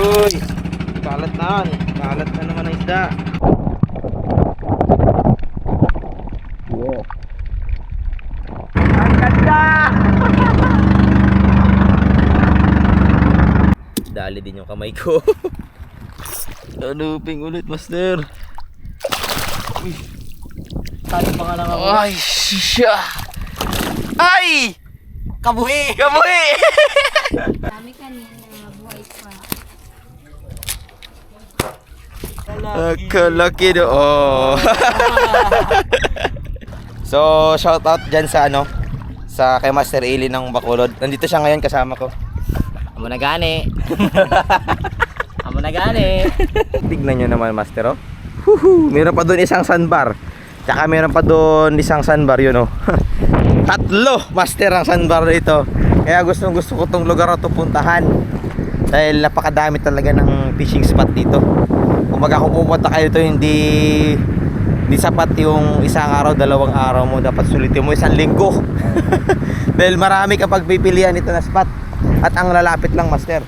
Uy, kalat na. Kalat na naman ang isda. Yeah. Ang ganda! Dali din yung kamay ko. Tanuping ulit, master. Uy. Sali pa nga lang ako. Ay, siya. Ay! Kabuhi! Kabuhi! Dami kanina, buhay pa. Kalaki do. Oh. So, shout out dyan sa ano, sa kay Master Eli ng Bacolod. Nandito siya ngayon kasama ko. Amo na gani. Amo na gani. Tignan nyo naman, Master, oh. Huhu, meron pa doon isang sandbar. Tsaka meron pa doon isang sandbar, yun, oh. Tatlo, Master, ang sandbar dito. Kaya gusto ko tong lugar na to puntahan. Dahil napakadami talaga ng fishing spot dito. Kumbaga kung pumunta kayo dito, hindi sapat yung isang araw, dalawang araw mo. Dapat sulitin mo isang linggo. Dahil marami kapag pipilian ito na spot. At ang lalapit lang, Master.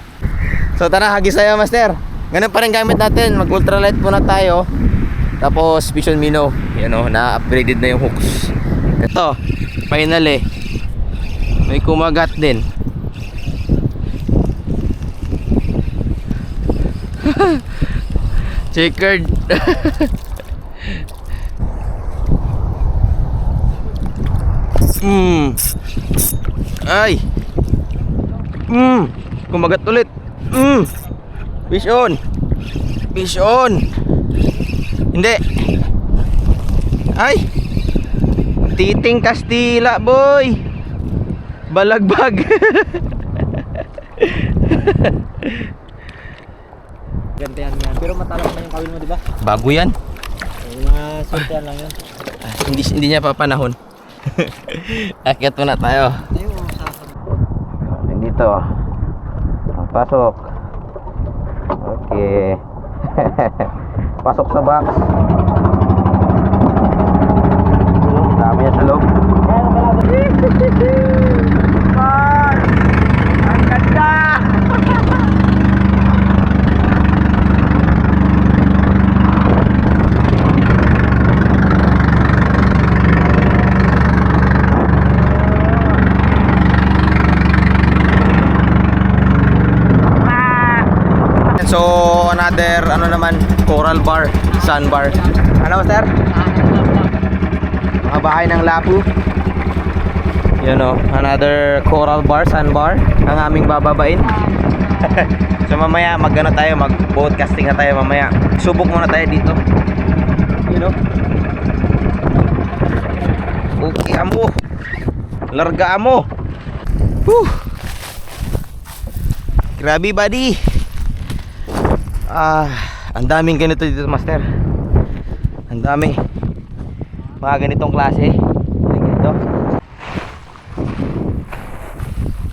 So tara, hagis tayo, Master. Ganun pa rin gamit natin. Mag ultralight muna tayo. Tapos Vision Minnow. Yan, oh, na-upgraded na yung hooks. Ito, final eh. May kumagat din. Checkered. Ay. Kumagat ulit. Fish on. Fish on. Hindi. Ay. Titing Kastila, boy. Balagbag. Ganda yan. Pero matalas na yung kawin mo, di ba? Bago yan. Masultihan lang yun. Hindi niya pa panahon. Akyat muna tayo. Dito. Ang pasok. Okay. Pasok sa box. Dami yan sa loob. Ang ganda! So another ano naman, coral bar, sandbar. Ano, Master? Mga bahay ng Lapu. Yun, oh, another coral bar, sandbar ang aming bababain. So mamaya magano tayo, mag broadcasting na tayo mamaya. Subok muna tayo dito. You know. Okay, amo. Larga amo. Grabe, buddy. Ang daming ganito dito, Master. Ang dami. Mga ganitong klase. Ganito.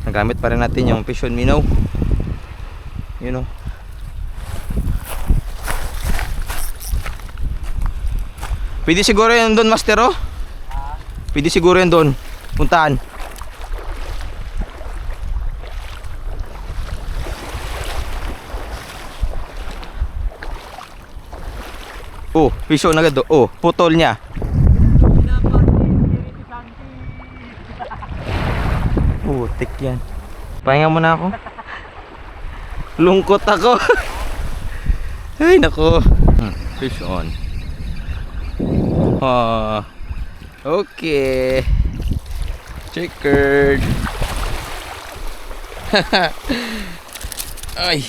Nagamit pa rin natin yung Vision Minnow. You know. Pwede siguro yun doon, Master, oh. Pwede siguro yun doon. Puntaan. Oh, piso na agad. Oh, putol niya. Putik yan. Pahinga muna ako. Lungkot ako. Ay, nako. Fish on. Okay. Checkered. Ay.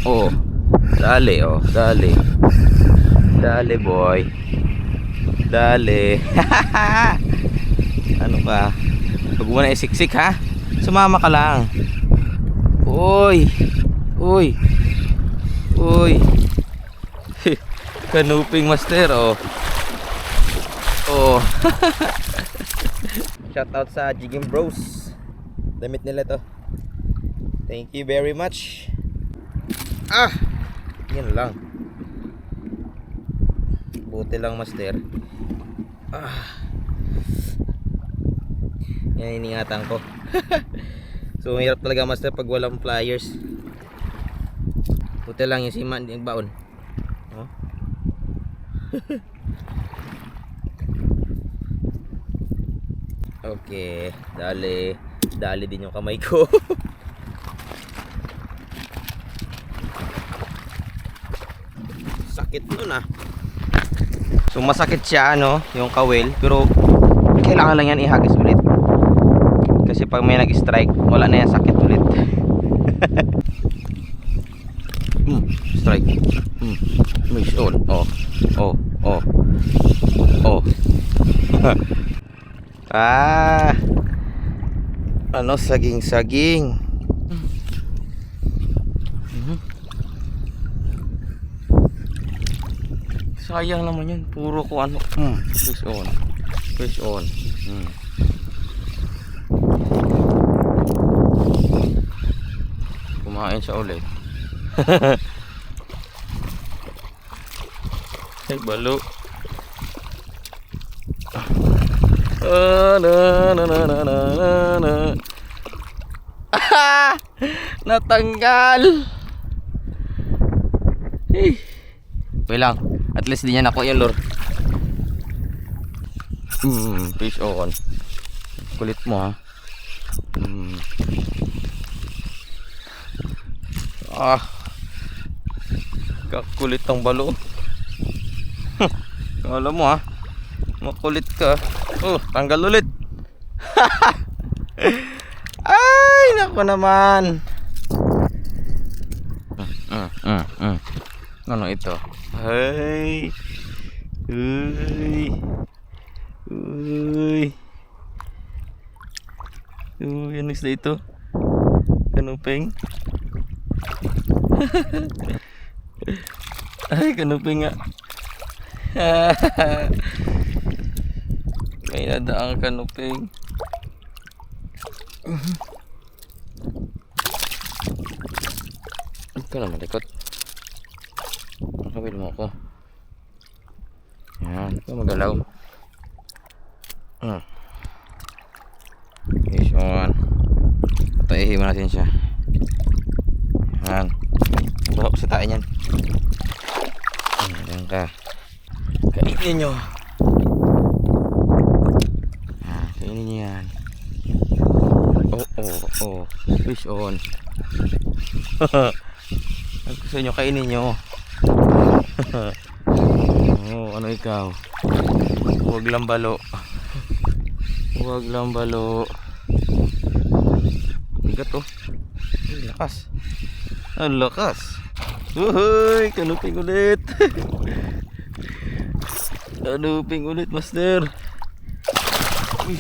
Oh. Dali, oh, dali. Dali, boy. Dali. Ano ka? Huwag mo na isiksik, ha? Sumama ka lang. Uy. Uy. Uy. Kanuping, Master, oh. Oh. Shout out sa Jigging Bros. Damit nila to. Thank you very much. Yan lang. Buti lang, Master. Yan, iningatan ko. So mahirap talaga master pag walang pliers. Buti lang yung sima hindi baon. Oh. Okay, dali din yung kamay ko. Sakit nun ah. So masakit siya ano, yung kawil, pero kailangan lang yan ihagis ulit. Kasi pag may nag-strike, wala na yan sakit ulit. Strike. Miss all. Oh. Ano, saging. Sayang naman yun. Puro ko ano. Fish on. Kumain siya ulit. Ay, balo. Natanggal. Wait lang. At least di niya nakuha yung lure. Fish on. Kulit mo ha. Kakulit ng balo. Kala mo ha. Makulit ka. Tanggal ulit. Ay, naku naman. Ano ito? Ay. Yan isda ito. Kanuping. Ay, kanuping nga. May nadaang kanuping. Huwag ka naman likot. Nakawil mo ako. Yan, huwag ka magalaw. Fish on. Patayihin mo natin siya. Yan. Baka ko sa tain yan. Yan ka. Kainin nyo. Kainin nyo yan. Fish on. Gusto nyo kainin nyo. Ano ikaw? Huwag lang balo. Bigat oh. Lakas. Ang lakas. Uy, kanuping ulit. Kanuping ulit, master. Uy.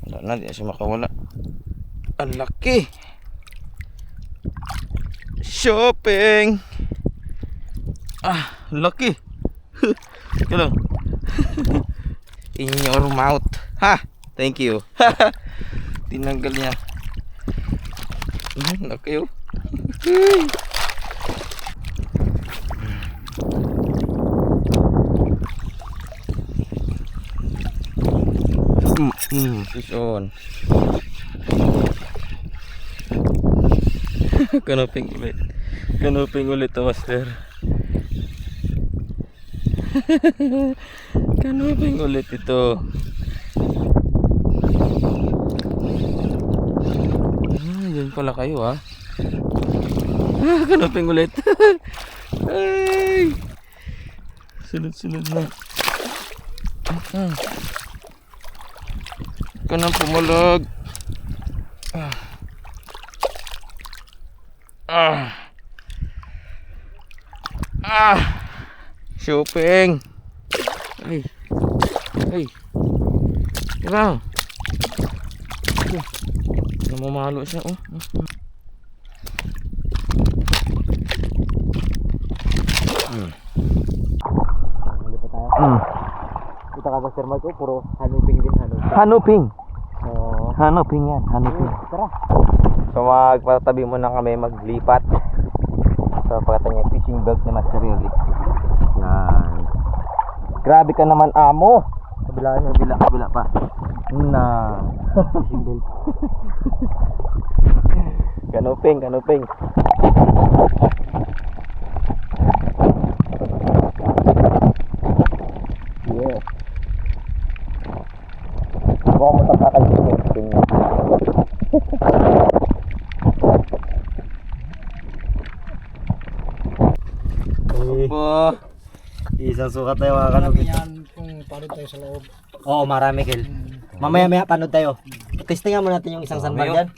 Wala na, di na siya makawala. Ang laki. Shopping. Laki. Ito lang. In your mouth. Ha, thank you. Tinanggal niya. Laki oh. Fish on. Kanuping ulit to, master. Kanuping ulit ito. Yan pala kayo ha. Kanuping ulit. Ay, sunod na. Kanang pumulog. Shopping. Ay. Diba? Namamalo siya oh. Kita ka Master Mark, puro hanuping din. Hanuping yan. Tara. So magpatabi muna kami maglipat. So pagkatan yung fishing belt ni Master Yuli. Yan. Grabe ka naman amo. Kabila pa. Na. Fishing belt. Kanuping, kanuping. Yeah. Ako mo tatakal dito. Po. Isang sukat tayo mga kanupin. Yan kung parod tayo sa loob. Oo, marami Kel. Mamaya-maya panood tayo. Testingan mo natin yung isang sandbar dyan.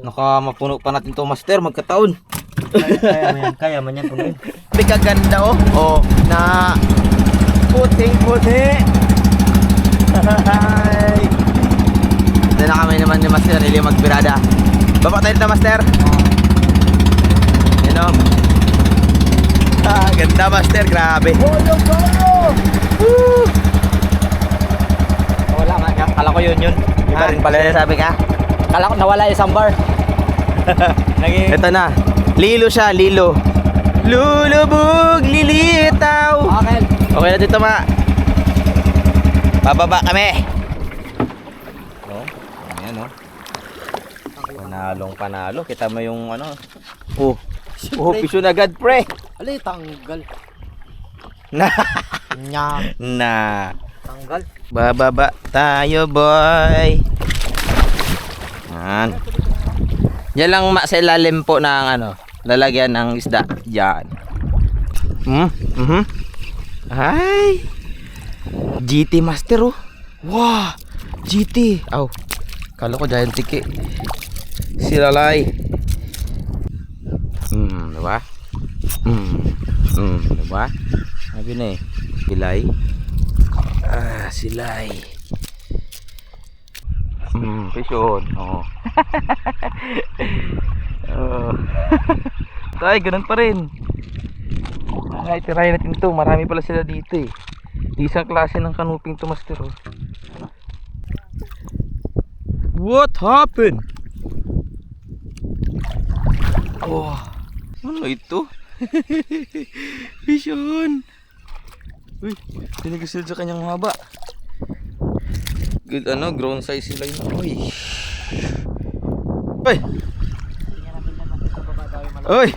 Naka mapuno pa natin to, master, magkataon. Kaya man yan punuin. Hindi kaganda oh. Oh, na puting-puti. Hi. Ito na kami naman ni Master, ili magbirada. Baba tayo dito, Master. Yan oh. Ah, ganda, Master, grabe. Boyo! Woo! Wala nga, kala ko yun. Iba rin pala yung sabi ka. Kala ko nawala isang bar. Ito na. Lilo siya, lilo. Lulubog, lilitaw. Okay. Okay na dito, ma. Bababa kami. Oh, ayan oh. Panalong panalo. Kita mo yung ano. Oh, piso na agad, pre. Alay, tanggal. Na. Nya. Na. Tanggal. Bababa tayo, boy. Yan. Yan lang sa ilalim po ng ano, lalagyan ng isda. Yan. Ay. GT Master oh. Wow. GT. Aw. Kala ko giant tiki. Silalay. Diba? Diba? Sabi na eh. Silay. Ah, silay. Pisyon. Oo. Tay, ganun pa rin. Ay, tirahin natin to. Marami pala sila dito eh. Isang klase ng kanuping to, Master oh. What happened? Oh, ano ito? Pisyon. Uy, pinagusil sa kanyang haba. Good ano, grown size sila yun. Uy. Uy. Uy.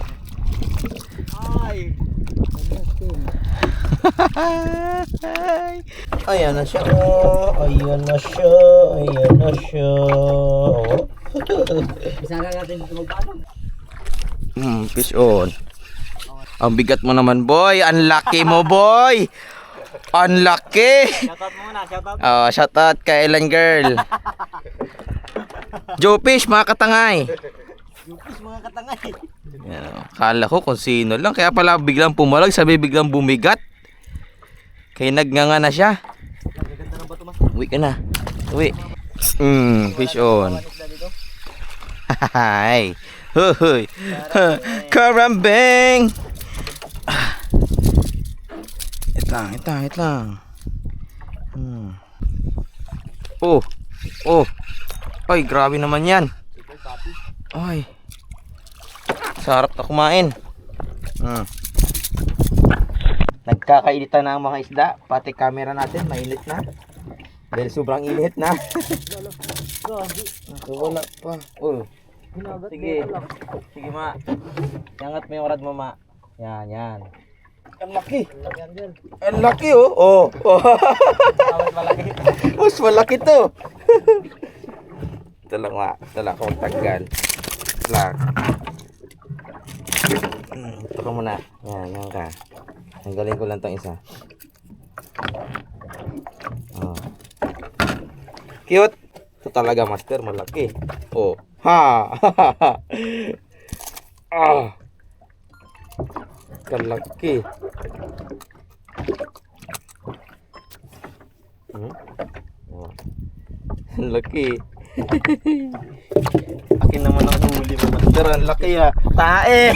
Ayan na siya. Oh, ayan na siya. Ayan na siya. Oh. Bisa na natin dito magpaano. Fish on. Ang bigat mo naman, boy. Unlucky mo, boy. Unlucky. Shoutout muna, shoutout. Oh, shoutout kay Ellen Girl. Joe Fish, mga katangay. Yupis mga katangay. Yan, oh. Kala ko kung sino lang. Kaya pala biglang pumalag, sabi biglang bumigat. Kaya nagnganga na siya. Ganda ng bato mas. Uwi ka na. Uwi. Fish on. Hi. Hoy. Karambing. Hit lang. Oh. Ay, grabe naman yan. Ay. Sarap na kumain. Nagkakainitan na ang mga isda. Pati camera natin, mainit na. Dahil sobrang init na. Wala pa. Oh. Sige. Sige, ma. Yangat mo yung rad mo, ma. Yan. Ang laki. Ang laki, oh. Oh. Tawad malaki. Mas malaki to. Ito lang, ma. Ito lang kung tagal. Ito lang. Ito ka muna. Yan ka. Tanggalin ko lang tong isa. Oh. Cute. Ito talaga, Master. Malaki. Oh. Ha! Ah! Kalaki. Oh. Laki. Akin naman ang huli mo, Master. Ang laki ha. Tae!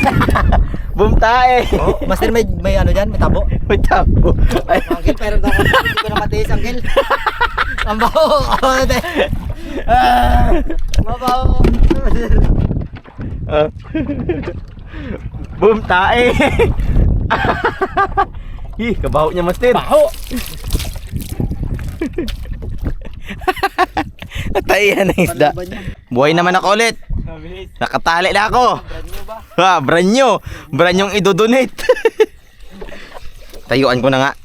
Boom tae! Oh, Master, may ano dyan? May tabo? May tabo. Ay. Angel, pero hindi ko na matiis, Angel. Ang baho. Mabaho. Boom tae! Hi, kabaho niya, Master. Baho. Natayan ng isda. Buhay naman ako ulit. Nakatali na ako. Ha, brand new. Brand yung idodonate. Tayuan ko na nga.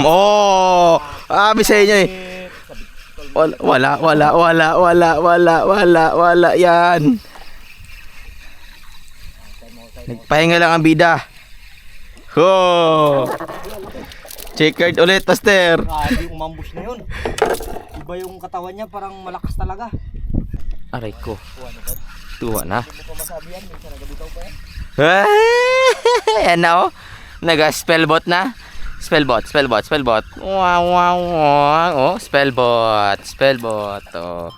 Oh. Sabi sa inyo eh. Wala yan. Nagpahinga lang ang bida. Oh. Checkered ulit, Master. Grabe, umambush na yun. Iba yung katawan niya, parang malakas talaga. Aray ko. Tuwa na. Hindi mo pa masabi yan, minsan nagabitaw pa yan. Yan na oh. Nag-spellbot na. Spellbot. Wow. Oh, spellbot. Oh.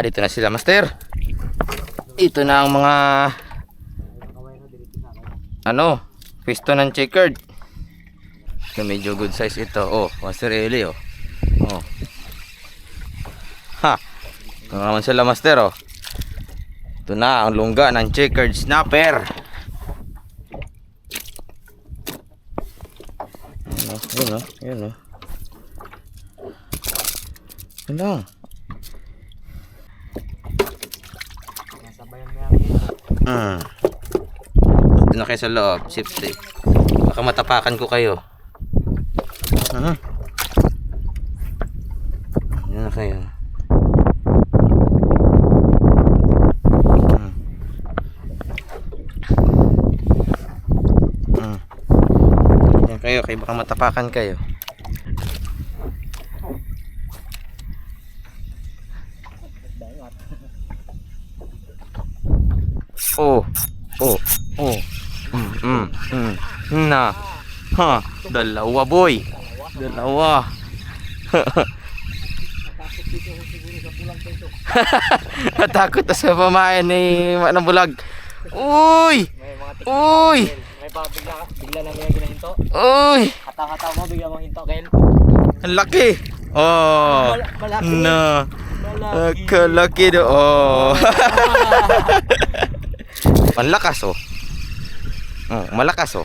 Dito na sila, Master. Ito na ang mga pwesto ng checkered. Na medyo good size ito. Oh, Master Eli oh. Oh. Ha. Ito naman sila, Master oh. Ito na ang lungga ng checkered snapper. Yun oh. Yun lang. Nasabayan mo yan. Ito na kayo sa loob. Safety. Baka matapakan ko kayo. Yan na kayo. Yan kayo. Kaya baka matapakan kayo. Oh. Na. Ha, dalawa boy. Dalawa. Natakot na sa pamayan ni Manang Bulag. Uy! Uy! May pa bigla lang yung ginahinto. Uy! Hataw-hataw mo, bigla mong hinto, Kel. Ang laki. Oh. Malaki. Na. Kalaki do. Oh. Malakas oh. Malakas oh.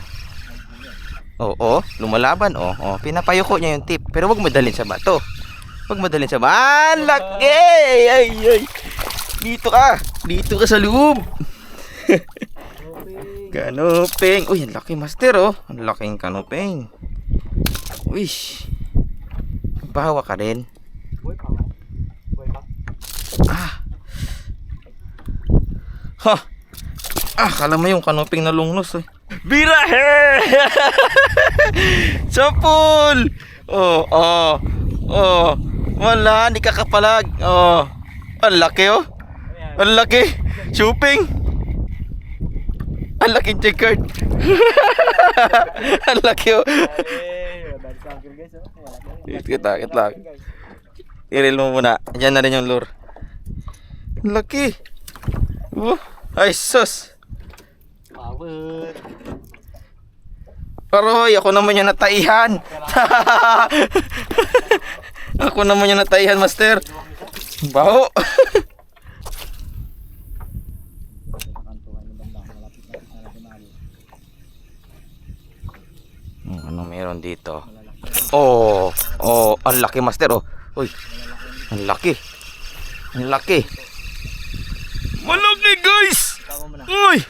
Oo, lumalaban oh. Oh, pinapayuko niya yung tip. Pero wag madalhin sa bato. Laki! Ay. Dito ka sa loob. Kanuping. Uy, ang laki, Master oh. Ang laking kanuping. Uy. Bahawa ka rin. Boy pa. Kala mo yung kanuping na lungnos eh. Birahe! Sapul! Oh. Wala, hindi kakapalag. Oh. Ang laki oh. Ang laki. Shopping. Ang laking checkered. Ang laki oh. Kita lang. I-reel mo muna. Diyan na rin yung lure. Ang laki. Ay sus. Power. Aroy, ako naman yung nataihan. Ako naman yung nataihan, Master. Baho. Ano meron dito? Oh, ang laki, Master oh. Uy. Ang laki. Malaki, guys. Uy.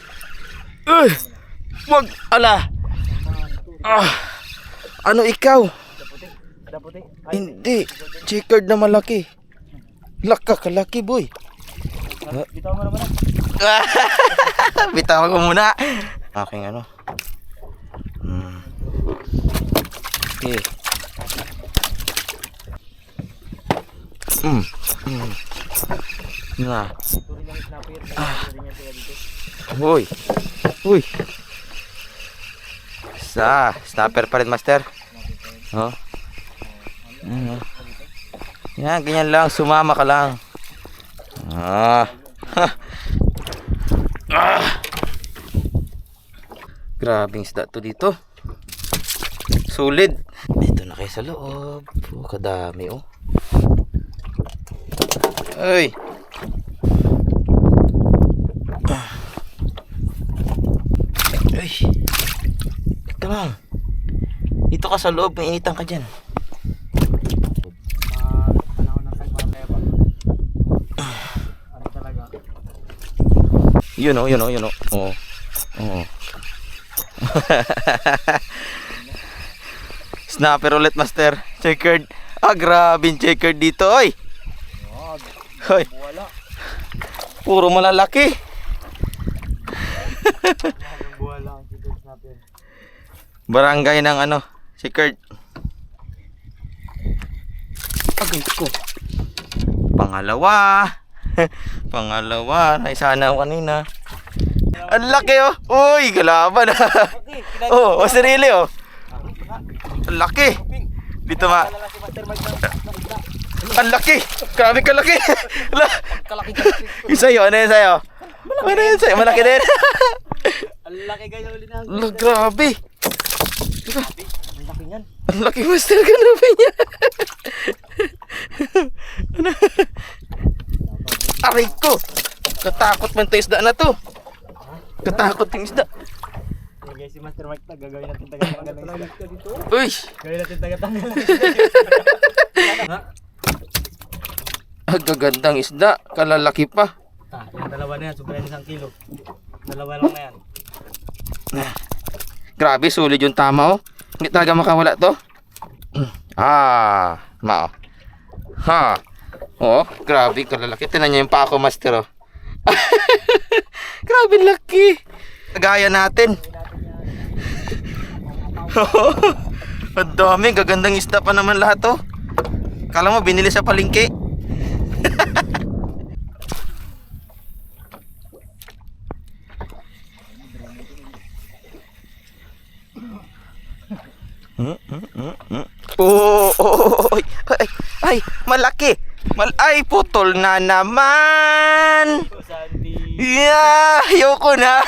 Wag, ala. Ano ikaw? Daputi. Hindi, checkered na malaki. Kalaki boy. Bitaw mo naman. Bitaw ko muna. Aking ano. Okay. Na. Uy. Snapper pa rin, Master. Oh. Yan, ganyan lang, sumama ka lang. Grabing isda to dito. Solid. Dito na kayo sa loob. Kadami oh. Ay. Ito lang. Dito ka sa loob, mainitan ka dyan. Yun o. Oo. Oo. Snapper ulit, master. Checkered. Ah, grabe yung checkered dito, oy. Hoy. Puro malalaki. Barangay ng ano, checkered. Agay ko. Pangalawa. Pangalawa. Naisana ako kanina. Ang laki oh. Uy, galaban. Oh, sarili oh. Ang laki. Dito ma. Ang laki. Grabe kalaki. Yung sa'yo, ano yun sa'yo? Ano yun sa'yo? Malaki din. Ang laki kayo ulit na. Grabe. Ang laki niyan. Ang laki, master. Grabe niya. Aray ko. Katakot man ito isda na to. Katakot yung isda. Guys, si Master Mike ta, gagawin natin taga-tanggal. Uy. Gagawin natin taga-tanggal. Ang gagandang isda. Kalalaki pa. Yung dalawa na yan, sobrang 1 kilo. Dalawa lang na yan. Grabe, sulit yung tama oh. Hindi talaga makawala to. Mao. Ha. Oh, grabe kalalaki. Tingnan niyo yung paa ko, master oh. Grabe laki. Gaya natin. Ang dami, gagandang isda pa naman lahat oh. Kala mo binili sa palengke. Ay, malaki. Ay, putol na naman. Yeah, ayoko na.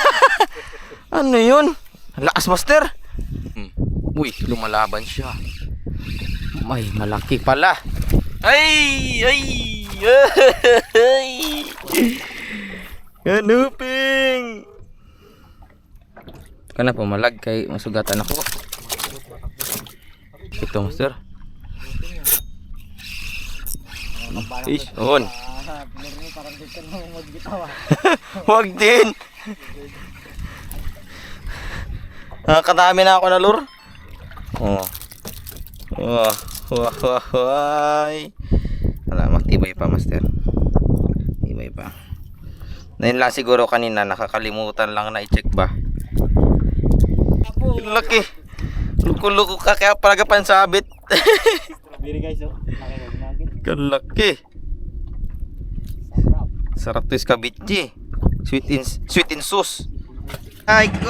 Ano yun? Lakas, master. Uy, lumalaban siya. May malaki pala. Ay. Ganuping. Kana pumalag kay masugatan ako. Ito, master. Fish on. Huwag din. Nakakadami na ako na lure. Oh. Wala, matibay pa, master. Tibay pa. Ngayon lang siguro kanina nakakalimutan lang na i-check ba. Laki. Luko-luko ka kaya pala pansabit. Biri guys, oh. Kalaki. Sarap to iskabitji. Sweet in sauce. Ay ko.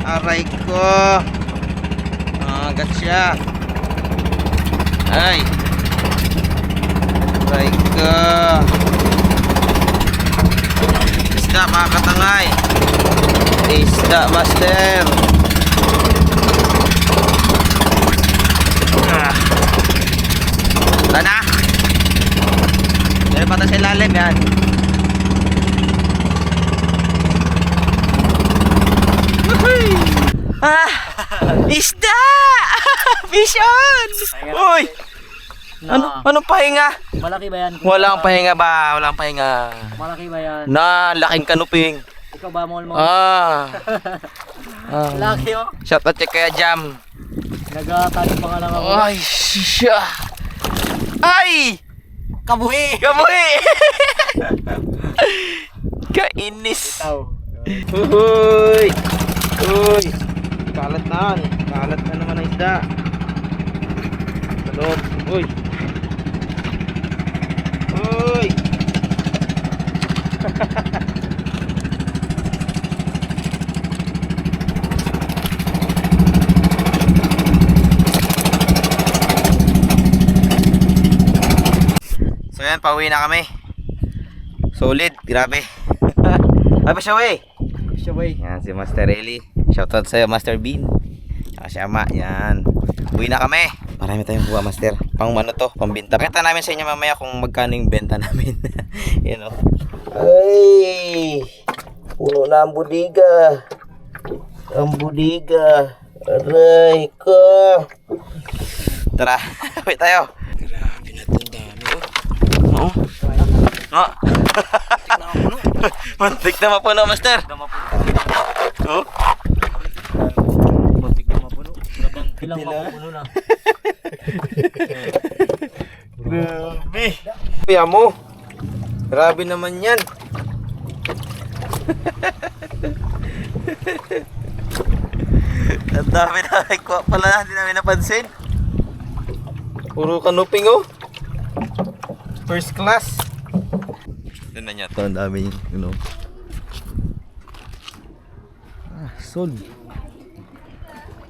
Aray ko. Agat siya. Ay. Aray ko. Isda mga katangay. Isda, master. Wala na. Meron pa ito sa ilalim yan. Isda! Fish on! Uy! Anong pahinga? Malaki ba yan? Walang pahinga ba? Walang pahinga. Malaki ba yan? Na, laking kanuping. Ikaw ba mo? Laki oh. Shout out kay Kuya Jam. Nagtali pa nga lang ako. Ay, siya. Ay! Kabuhi! Kamuhi! Kainis. Ikaw. Uy! Uy! Kalat na. Kalat na naman ang isda. Salot. Uy! Uy! So yan, pauwi na kami. Solid, grabe. Ay pa siya, wey. Siya boy. Yan si Master Eli. Shoutout sa'yo, Master Bean. Saka si Ama, yan. Uwi na kami. Marami tayong kuha, Master. Pang ano to, pambinta. Pakita namin sa inyo mamaya kung magkano yung benta namin. Yan o. Ay! Puno na ang budiga. Ang budiga. Aray ko. Tara, wait tayo. Grabe na itong dami. Oo. Muntik na mapuno, master. Oh. Muntik na mapuno. Ilang mapuno na. Grabe. Kuya mo. Grabe naman yan. Ang dami na kuha pala, hindi namin napansin. Puro kanuping oh. First class. Ito na niya to, ang dami yung sold.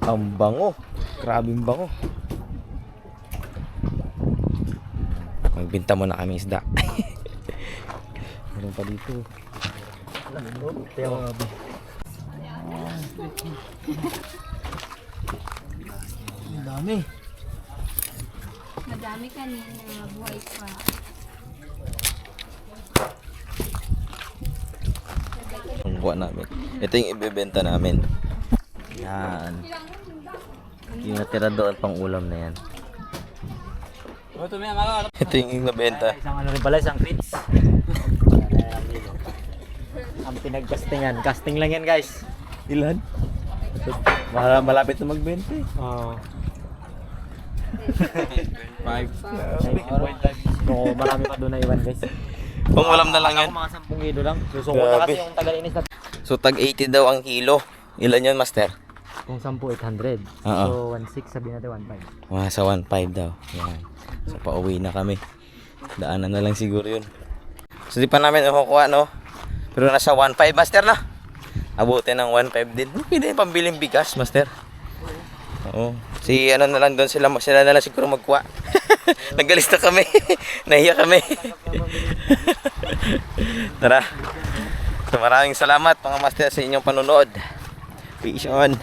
Ang bango. Grabe ang bango. Magbinta mo na kami isda. Meron pa dito. Ang dami. Madami kanina, buhay pa. Ang buwa namin. Ito yung ibebenta namin. Yan. Yung natira doon pang ulam na yan. Ito yung nabenta. Isang ano rin pala, isang pits. Ang pinag-castingan. Casting lang yan guys. Ilan? Malapit na magbenta eh. Oo. 5. Oo, marami pa doon na iwan guys. Pang ulam na lang yan. Mga 10 kilo lang. Susunod na Grabe. kasi yung taga-inis na. So tag 80 daw ang kilo. Ilan yun, master? Kung 10, 800. Oo. So 1.6 sabihin natin 1.5. Mga sa 1.5 daw. Yan. So pauwi na kami. Daanan na lang siguro yun. So di pa namin nakukuha, no? Pero nasa 1.5, master na. Abutin ng 1.5 din. Pwede yung pambiling bigas, master. Oo. Si ano na lang doon sila na lang siguro magkuha. Nagalis na kami. Nahiya kami. Tara. So maraming salamat mga master sa inyong panonood. Peace on.